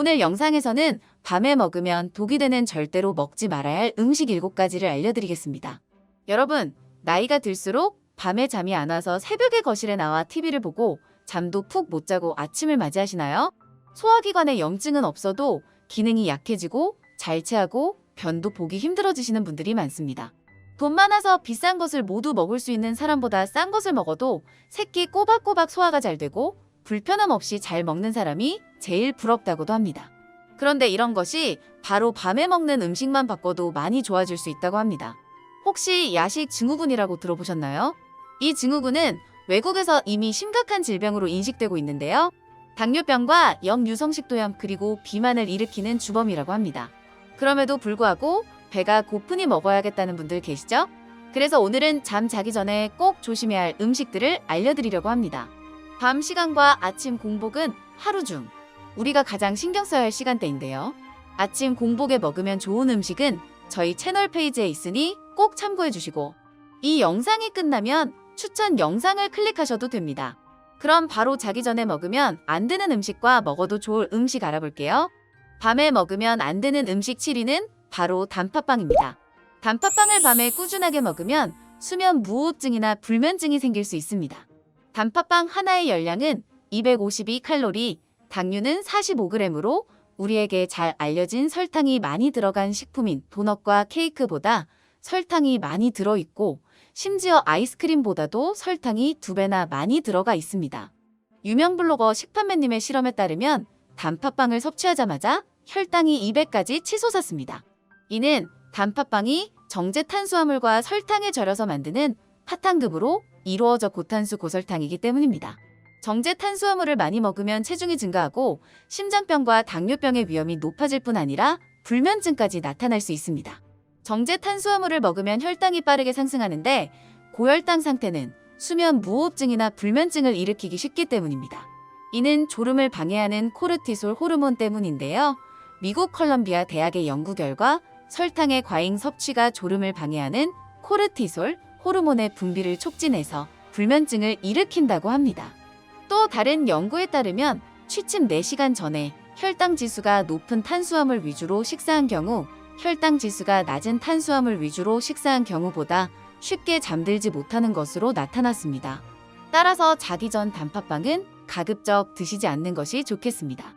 오늘 영상에서는 밤에 먹으면 독이 되는 절대로 먹지 말아야 할 음식 7가지를 알려드리겠습니다. 여러분, 나이가 들수록 밤에 잠이 안 와서 새벽에 거실에 나와 TV를 보고 잠도 푹 못 자고 아침을 맞이하시나요? 소화기관에 염증은 없어도 기능이 약해지고 잘 체하고 변도 보기 힘들어지시는 분들이 많습니다. 돈 많아서 비싼 것을 모두 먹을 수 있는 사람보다 싼 것을 먹어도 새끼 꼬박꼬박 소화가 잘 되고 불편함 없이 잘 먹는 사람이 제일 부럽다고도 합니다. 그런데 이런 것이 바로 밤에 먹는 음식만 바꿔도 많이 좋아질 수 있다고 합니다. 혹시 야식 증후군이라고 들어보셨나요? 이 증후군은 외국에서 이미 심각한 질병으로 인식되고 있는데요. 당뇨병과 역류성식도염 그리고 비만을 일으키는 주범이라고 합니다. 그럼에도 불구하고 배가 고프니 먹어야겠다는 분들 계시죠? 그래서 오늘은 잠 자기 전에 꼭 조심해야 할 음식들을 알려드리려고 합니다. 밤 시간과 아침 공복은 하루 중 우리가 가장 신경 써야 할 시간대인데요. 아침 공복에 먹으면 좋은 음식은 저희 채널 페이지에 있으니 꼭 참고해 주시고 이 영상이 끝나면 추천 영상을 클릭하셔도 됩니다. 그럼 바로 자기 전에 먹으면 안 되는 음식과 먹어도 좋을 음식 알아볼게요. 밤에 먹으면 안 되는 음식 7위는 바로 단팥빵입니다. 단팥빵을 밤에 꾸준하게 먹으면 수면 무호흡증이나 불면증이 생길 수 있습니다. 단팥빵 하나의 열량은 252칼로리, 당류는 45g으로 우리에게 잘 알려진 설탕이 많이 들어간 식품인 도넛과 케이크보다 설탕이 많이 들어있고 심지어 아이스크림보다도 설탕이 2배나 많이 들어가 있습니다. 유명 블로거 식판매님의 실험에 따르면 단팥빵을 섭취하자마자 혈당이 200까지 치솟았습니다. 이는 단팥빵이 정제 탄수화물과 설탕에 절여서 만드는 파탄급으로 이루어져 고탄수 고설탕이기 때문입니다. 정제 탄수화물을 많이 먹으면 체중이 증가하고 심장병과 당뇨병의 위험이 높아질 뿐 아니라 불면증까지 나타날 수 있습니다. 정제 탄수화물을 먹으면 혈당이 빠르게 상승하는데 고혈당 상태는 수면 무호흡증이나 불면증을 일으키기 쉽기 때문입니다. 이는 졸음을 방해하는 코르티솔 호르몬 때문인데요. 미국 컬럼비아 대학의 연구 결과 설탕의 과잉 섭취가 졸음을 방해하는 코르티솔 호르몬의 분비를 촉진해서 불면증을 일으킨다고 합니다. 또 다른 연구에 따르면 취침 4시간 전에 혈당 지수가 높은 탄수화물 위주로 식사한 경우 혈당 지수가 낮은 탄수화물 위주로 식사한 경우보다 쉽게 잠들지 못하는 것으로 나타났습니다. 따라서 자기 전 단팥빵은 가급적 드시지 않는 것이 좋겠습니다.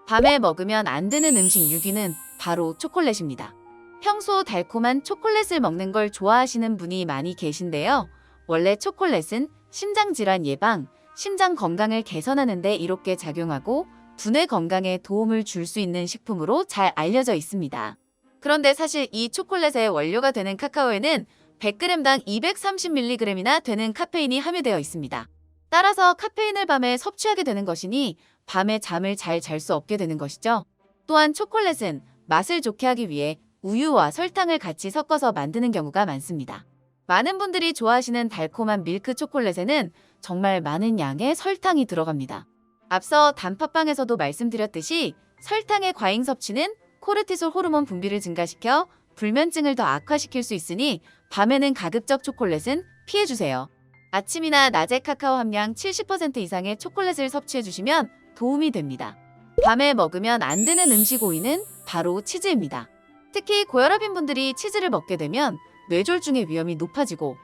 밤에 먹으면 안 되는 음식 6위는 바로 초콜릿입니다. 평소 달콤한 초콜릿을 먹는 걸 좋아하시는 분이 많이 계신데요. 원래 초콜릿은 심장질환 예방, 심장 건강을 개선하는 데 이롭게 작용하고 두뇌 건강에 도움을 줄 수 있는 식품으로 잘 알려져 있습니다. 그런데 사실 이 초콜릿의 원료가 되는 카카오에는 100g당 230mg이나 되는 카페인이 함유되어 있습니다. 따라서 카페인을 밤에 섭취하게 되는 것이니 밤에 잠을 잘 잘 수 없게 되는 것이죠. 또한 초콜릿은 맛을 좋게 하기 위해 우유와 설탕을 같이 섞어서 만드는 경우가 많습니다. 많은 분들이 좋아하시는 달콤한 밀크 초콜릿에는 정말 많은 양의 설탕이 들어갑니다. 앞서 단팥빵에서도 말씀드렸듯이 설탕의 과잉 섭취는 코르티솔 호르몬 분비를 증가시켜 불면증을 더 악화시킬 수 있으니 밤에는 가급적 초콜릿은 피해주세요. 아침이나 낮에 카카오 함량 70% 이상의 초콜릿을 섭취해주시면 도움이 됩니다. 밤에 먹으면 안 되는 음식 5위는 바로 치즈입니다. 특히 고혈압인 분들이 치즈를 먹게 되면 뇌졸중의 위험이 높아지고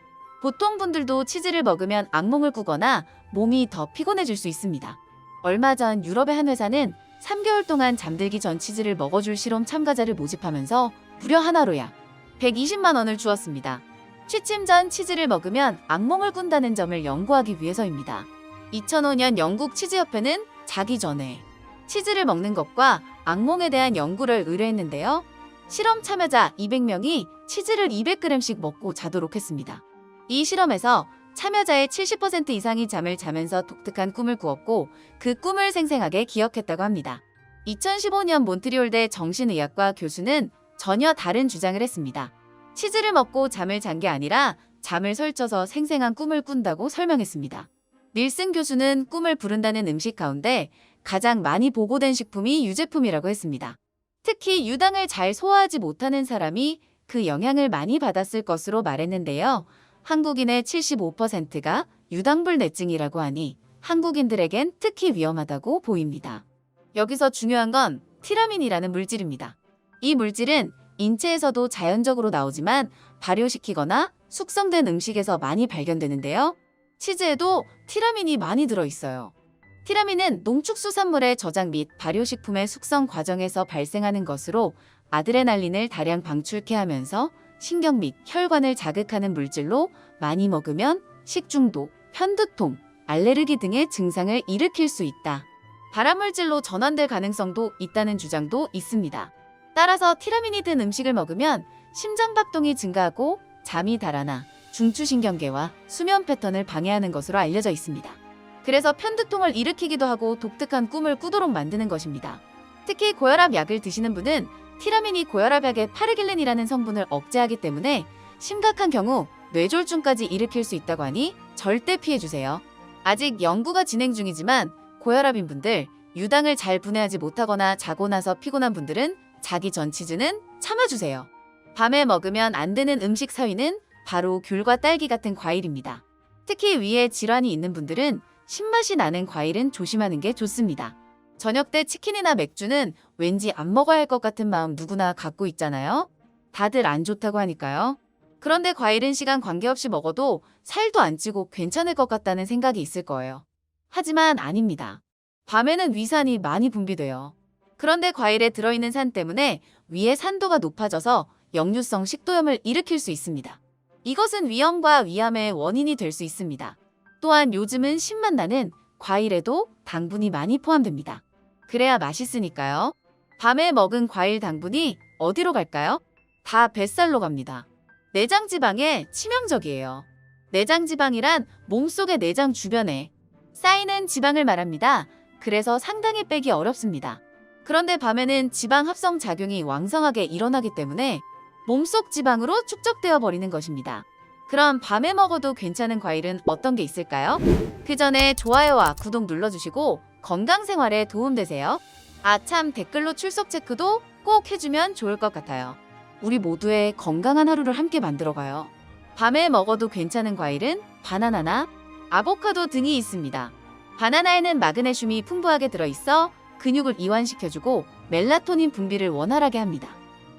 보통 분들도 치즈를 먹으면 악몽을 꾸거나 몸이 더 피곤해질 수 있습니다. 얼마 전 유럽의 한 회사는 3개월 동안 잠들기 전 치즈를 먹어줄 실험 참가자를 모집하면서 무려 하나로 약 120만 원을 주었습니다. 취침 전 치즈를 먹으면 악몽을 꾼다는 점을 연구하기 위해서입니다. 2005년 영국 치즈협회는 자기 전에 치즈를 먹는 것과 악몽에 대한 연구를 의뢰했는데요. 실험 참여자 200명이 치즈를 200g씩 먹고 자도록 했습니다. 이 실험에서 참여자의 70% 이상이 잠을 자면서 독특한 꿈을 꾸었고 그 꿈을 생생하게 기억했다고 합니다. 2015년 몬트리올대 정신의학과 교수는 전혀 다른 주장을 했습니다. 치즈를 먹고 잠을 잔 게 아니라 잠을 설쳐서 생생한 꿈을 꾼다고 설명했습니다. 닐슨 교수는 꿈을 부른다는 음식 가운데 가장 많이 보고된 식품이 유제품이라고 했습니다. 특히 유당을 잘 소화하지 못하는 사람이 그 영향을 많이 받았을 것으로 말했는데요. 한국인의 75%가 유당불내증이라고 하니 한국인들에겐 특히 위험하다고 보입니다. 여기서 중요한 건 티라민이라는 물질입니다. 이 물질은 인체에서도 자연적으로 나오지만 발효시키거나 숙성된 음식에서 많이 발견되는데요. 치즈에도 티라민이 많이 들어있어요. 티라민은 농축수산물의 저장 및 발효식품의 숙성 과정에서 발생하는 것으로 아드레날린을 다량 방출케 하면서 신경 및 혈관을 자극하는 물질로 많이 먹으면 식중독, 편두통, 알레르기 등의 증상을 일으킬 수 있다. 발암물질로 전환될 가능성도 있다는 주장도 있습니다. 따라서 티라민이 든 음식을 먹으면 심장박동이 증가하고 잠이 달아나 중추신경계와 수면 패턴을 방해하는 것으로 알려져 있습니다. 그래서 편두통을 일으키기도 하고 독특한 꿈을 꾸도록 만드는 것입니다. 특히 고혈압 약을 드시는 분은 티라민이 고혈압 약의 파르길렌이라는 성분을 억제하기 때문에 심각한 경우 뇌졸중까지 일으킬 수 있다고 하니 절대 피해주세요. 아직 연구가 진행 중이지만 고혈압인 분들, 유당을 잘 분해하지 못하거나 자고 나서 피곤한 분들은 자기 전 치즈는 참아주세요. 밤에 먹으면 안 되는 음식 4위는 바로 귤과 딸기 같은 과일입니다. 특히 위에 질환이 있는 분들은 신맛이 나는 과일은 조심하는 게 좋습니다. 저녁 때 치킨이나 맥주는 왠지 안 먹어야 할 것 같은 마음 누구나 갖고 있잖아요. 다들 안 좋다고 하니까요. 그런데 과일은 시간 관계없이 먹어도 살도 안 찌고 괜찮을 것 같다는 생각이 있을 거예요. 하지만 아닙니다. 밤에는 위산이 많이 분비돼요. 그런데 과일에 들어있는 산 때문에 위의 산도가 높아져서 역류성 식도염을 일으킬 수 있습니다. 이것은 위염과 위암의 원인이 될 수 있습니다. 또한 요즘은 신맛 나는 과일에도 당분이 많이 포함됩니다. 그래야 맛있으니까요. 밤에 먹은 과일 당분이 어디로 갈까요? 다 뱃살로 갑니다. 내장 지방에 치명적이에요. 내장 지방이란 몸속의 내장 주변에 쌓이는 지방을 말합니다. 그래서 상당히 빼기 어렵습니다. 그런데 밤에는 지방 합성 작용이 왕성하게 일어나기 때문에 몸속 지방으로 축적되어 버리는 것입니다. 그럼 밤에 먹어도 괜찮은 과일은 어떤 게 있을까요? 그 전에 좋아요와 구독 눌러주시고 건강생활에 도움되세요. 참 댓글로 출석 체크도 꼭 해주면 좋을 것 같아요. 우리 모두의 건강한 하루를 함께 만들어가요. 밤에 먹어도 괜찮은 과일은 바나나나 아보카도 등이 있습니다. 바나나에는 마그네슘이 풍부하게 들어있어 근육을 이완시켜주고 멜라토닌 분비를 원활하게 합니다.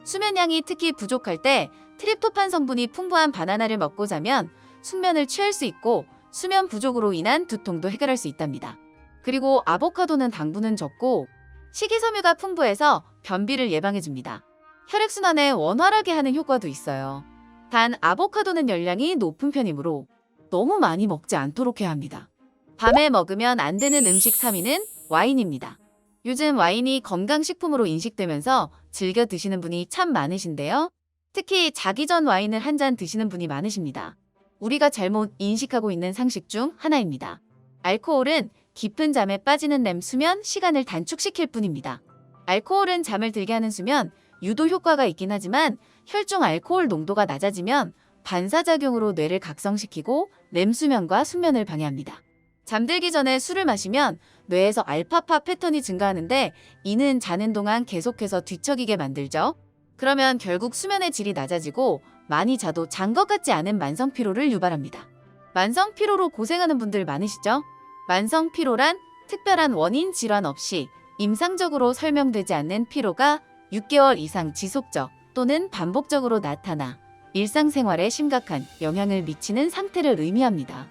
수면량이 특히 부족할 때 트립토판 성분이 풍부한 바나나를 먹고 자면 숙면을 취할 수 있고 수면 부족으로 인한 두통도 해결할 수 있답니다. 그리고 아보카도는 당분은 적고 식이섬유가 풍부해서 변비를 예방해줍니다. 혈액순환에 원활하게 하는 효과도 있어요. 단 아보카도는 열량이 높은 편이므로 너무 많이 먹지 않도록 해야 합니다. 밤에 먹으면 안 되는 음식 3위는 와인입니다. 요즘 와인이 건강식품으로 인식되면서 즐겨 드시는 분이 참 많으신데요. 특히 자기 전 와인을 한 잔 드시는 분이 많으십니다. 우리가 잘못 인식하고 있는 상식 중 하나입니다. 알코올은 깊은 잠에 빠지는 렘 수면 시간을 단축시킬 뿐입니다. 알코올은 잠을 들게 하는 수면 유도 효과가 있긴 하지만 혈중 알코올 농도가 낮아지면 반사작용으로 뇌를 각성시키고 렘 수면과 숙면을 방해합니다. 잠들기 전에 술을 마시면 뇌에서 알파파 패턴이 증가하는데 이는 자는 동안 계속해서 뒤척이게 만들죠. 그러면 결국 수면의 질이 낮아지고 많이 자도 잔 것 같지 않은 만성피로를 유발합니다. 만성피로로 고생하는 분들 많으시죠? 만성피로란 특별한 원인 질환 없이 임상적으로 설명되지 않는 피로가 6개월 이상 지속적 또는 반복적으로 나타나 일상생활에 심각한 영향을 미치는 상태를 의미합니다.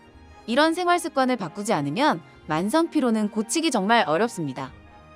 이런 생활 습관을 바꾸지 않으면 만성 피로는 고치기 정말 어렵습니다.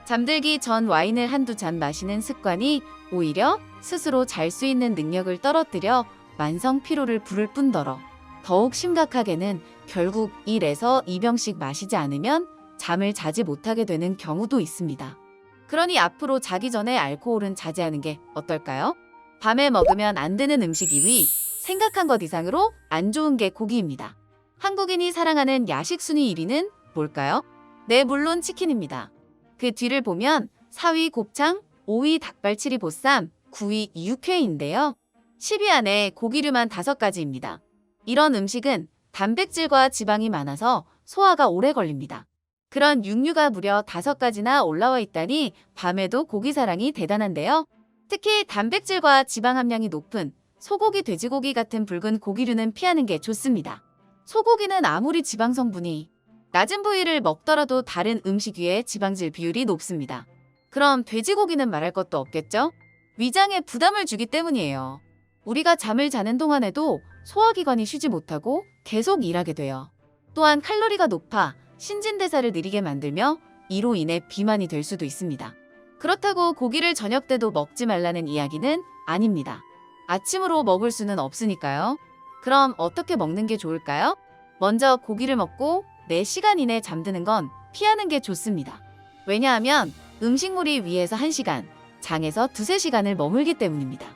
잠들기 전 와인을 한두 잔 마시는 습관이 오히려 스스로 잘 수 있는 능력을 떨어뜨려 만성 피로를 부를 뿐더러 더욱 심각하게는 결국 1에서 2병씩 마시지 않으면 잠을 자지 못하게 되는 경우도 있습니다. 그러니 앞으로 자기 전에 알코올은 자제하는 게 어떨까요? 밤에 먹으면 안 되는 음식 2위, 생각한 것 이상으로 안 좋은 게 고기입니다. 한국인이 사랑하는 야식 순위 1위는 뭘까요? 네, 물론 치킨입니다. 그 뒤를 보면 4위 곱창, 5위 닭발, 7위 보쌈, 9위 육회인데요. 10위 안에 고기류만 5가지입니다. 이런 음식은 단백질과 지방이 많아서 소화가 오래 걸립니다. 그런 육류가 무려 5가지나 올라와 있다니 밤에도 고기 사랑이 대단한데요. 특히 단백질과 지방 함량이 높은 소고기, 돼지고기 같은 붉은 고기류는 피하는 게 좋습니다. 소고기는 아무리 지방 성분이 낮은 부위를 먹더라도 다른 음식 위에 지방질 비율이 높습니다. 그럼 돼지고기는 말할 것도 없겠죠? 위장에 부담을 주기 때문이에요. 우리가 잠을 자는 동안에도 소화기관이 쉬지 못하고 계속 일하게 돼요. 또한 칼로리가 높아 신진대사를 느리게 만들며 이로 인해 비만이 될 수도 있습니다. 그렇다고 고기를 저녁 때도 먹지 말라는 이야기는 아닙니다. 아침으로 먹을 수는 없으니까요. 그럼 어떻게 먹는 게 좋을까요? 먼저 고기를 먹고 4시간 이내 잠드는 건 피하는 게 좋습니다. 왜냐하면 음식물이 위에서 1시간, 장에서 2~3시간을 머물기 때문입니다.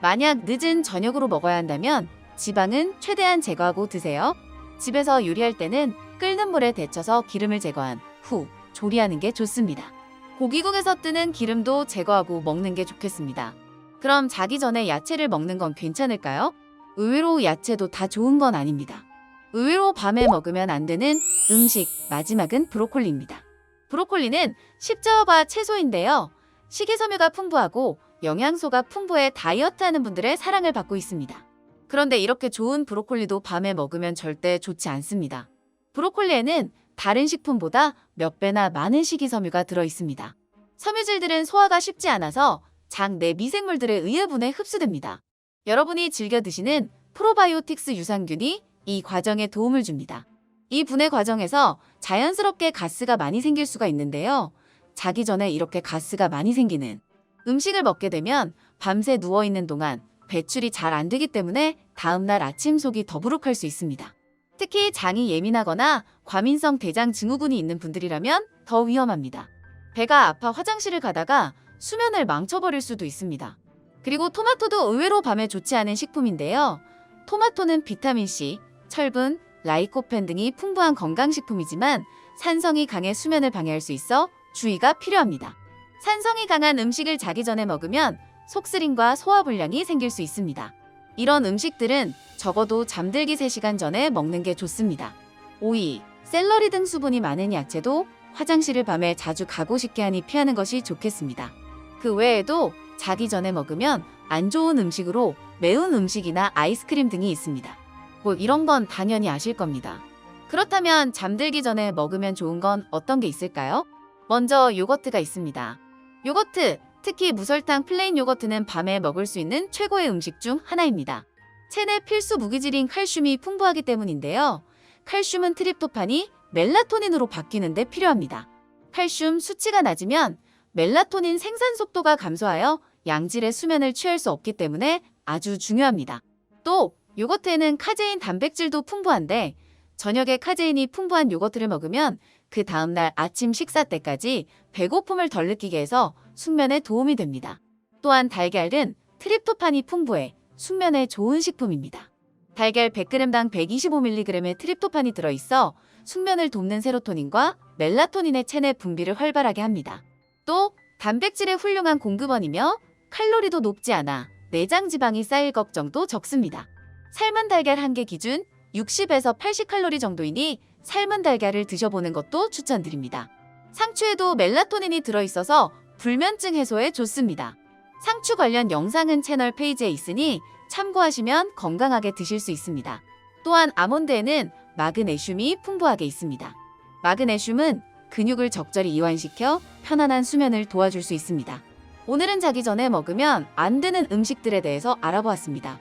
만약 늦은 저녁으로 먹어야 한다면 지방은 최대한 제거하고 드세요. 집에서 요리할 때는 끓는 물에 데쳐서 기름을 제거한 후 조리하는 게 좋습니다. 고기국에서 뜨는 기름도 제거하고 먹는 게 좋겠습니다. 그럼 자기 전에 야채를 먹는 건 괜찮을까요? 의외로 야채도 다 좋은 건 아닙니다. 의외로 밤에 먹으면 안 되는 음식 마지막은 브로콜리입니다. 브로콜리는 십자화과 채소인데요. 식이섬유가 풍부하고 영양소가 풍부해 다이어트하는 분들의 사랑을 받고 있습니다. 그런데 이렇게 좋은 브로콜리도 밤에 먹으면 절대 좋지 않습니다. 브로콜리에는 다른 식품보다 몇 배나 많은 식이섬유가 들어 있습니다. 섬유질들은 소화가 쉽지 않아서 장 내 미생물들에 의해 분해 흡수됩니다. 여러분이 즐겨 드시는 프로바이오틱스 유산균이 이 과정에 도움을 줍니다. 이 분해 과정에서 자연스럽게 가스가 많이 생길 수가 있는데요. 자기 전에 이렇게 가스가 많이 생기는 음식을 먹게 되면 밤새 누워있는 동안 배출이 잘 안 되기 때문에 다음날 아침 속이 더부룩할 수 있습니다. 특히 장이 예민하거나 과민성 대장 증후군이 있는 분들이라면 더 위험합니다. 배가 아파 화장실을 가다가 수면을 망쳐버릴 수도 있습니다. 그리고 토마토도 의외로 밤에 좋지 않은 식품인데요. 토마토는 비타민C, 철분, 라이코펜 등이 풍부한 건강식품이지만 산성이 강해 수면을 방해할 수 있어 주의가 필요합니다. 산성이 강한 음식을 자기 전에 먹으면 속쓰림과 소화불량이 생길 수 있습니다. 이런 음식들은 적어도 잠들기 3시간 전에 먹는 게 좋습니다. 오이, 샐러리 등 수분이 많은 야채도 화장실을 밤에 자주 가고 싶게 하니 피하는 것이 좋겠습니다. 그 외에도 자기 전에 먹으면 안 좋은 음식으로 매운 음식이나 아이스크림 등이 있습니다. 뭐 이런 건 당연히 아실 겁니다. 그렇다면 잠들기 전에 먹으면 좋은 건 어떤 게 있을까요? 먼저 요거트가 있습니다. 요거트, 특히 무설탕 플레인 요거트는 밤에 먹을 수 있는 최고의 음식 중 하나입니다. 체내 필수 무기질인 칼슘이 풍부하기 때문인데요. 칼슘은 트립토판이 멜라토닌으로 바뀌는 데 필요합니다. 칼슘 수치가 낮으면 멜라토닌 생산 속도가 감소하여 양질의 수면을 취할 수 없기 때문에 아주 중요합니다. 또 요거트에는 카제인 단백질도 풍부한데 저녁에 카제인이 풍부한 요거트를 먹으면 그 다음날 아침 식사 때까지 배고픔을 덜 느끼게 해서 숙면에 도움이 됩니다. 또한 달걀은 트립토판이 풍부해 숙면에 좋은 식품입니다. 달걀 100g당 125mg의 트립토판이 들어있어 숙면을 돕는 세로토닌과 멜라토닌의 체내 분비를 활발하게 합니다. 또 단백질의 훌륭한 공급원이며 칼로리도 높지 않아 내장 지방이 쌓일 걱정도 적습니다. 삶은 달걀 1개 기준 60에서 80칼로리 정도이니 삶은 달걀을 드셔보는 것도 추천드립니다. 상추에도 멜라토닌이 들어있어서 불면증 해소에 좋습니다. 상추 관련 영상은 채널 페이지에 있으니 참고하시면 건강하게 드실 수 있습니다. 또한 아몬드에는 마그네슘이 풍부하게 있습니다. 마그네슘은 근육을 적절히 이완시켜 편안한 수면을 도와줄 수 있습니다. 오늘은 자기 전에 먹으면 안 되는 음식들에 대해서 알아보았습니다.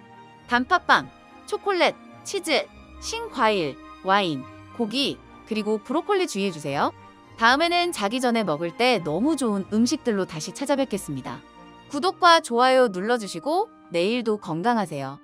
단팥빵, 초콜릿, 치즈, 신과일, 와인, 고기, 그리고 브로콜리 주의해주세요. 다음에는 자기 전에 먹을 때 너무 좋은 음식들로 다시 찾아뵙겠습니다. 구독과 좋아요 눌러주시고 내일도 건강하세요.